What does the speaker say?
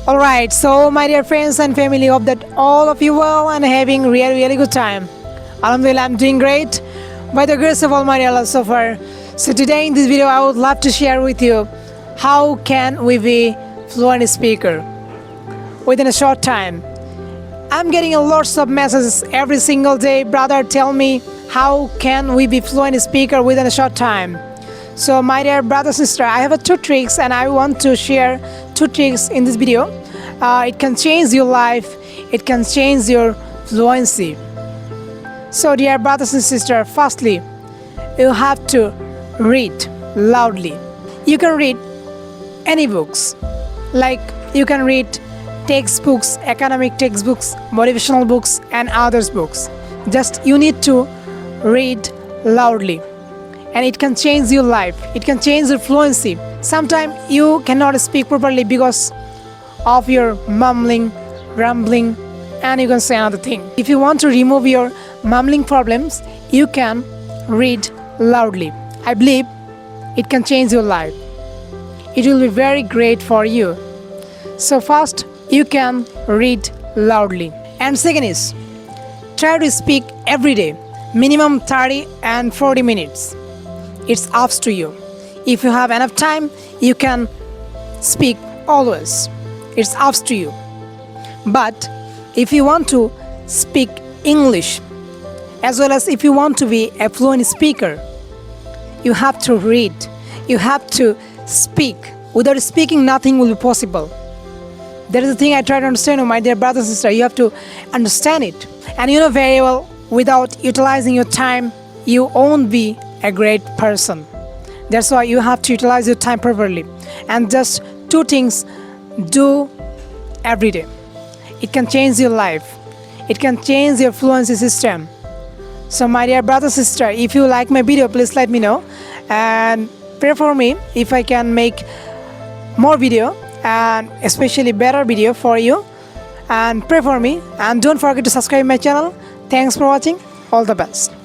Alright, so my dear friends and family, hope that all of you well and having really good time. Alhamdulillah, I'm doing great by the grace of Almighty Allah so far. So today in this video, I would love to share with you how can we be fluent speaker within a short time. I'm getting a lots of messages every single day. Brother, tell me how can we be fluent speaker within a short time. So my dear brother, sister, I have two tricks and I want to share two tricks in this video. It can change your life. It can change your fluency. So dear brothers and sisters, firstly, you have to read loudly. You can read any books. Like you can read textbooks, academic textbooks, motivational books and others books. Just you need to read loudly. And it can change your life. It can change your fluency. Sometimes you cannot speak properly because of your mumbling, rambling, and you can say another thing. If you want to remove your mumbling problems, you can read loudly. I believe it can change your life. It will be very great for you. So first, you can read loudly. And second is, try to speak every day, minimum 30 and 40 minutes. It's up to you. If you have enough time, you can speak always. It's up to you. But if you want to speak English, as well as if you want to be a fluent speaker, you have to read. You have to speak. Without speaking, nothing will be possible. That is the thing I try to understand, my dear brother and sister. You have to understand it. And you know very well, without utilizing your time, you won't be a great person. That's why you have to utilize your time properly. And just two things do every day. It can change your life. It can change your fluency system. So my dear brother, sister, if you like my video, please let me know. And pray for me if I can make more video and especially better video for you. And pray for me. And don't forget to subscribe my channel. Thanks for watching. All the best.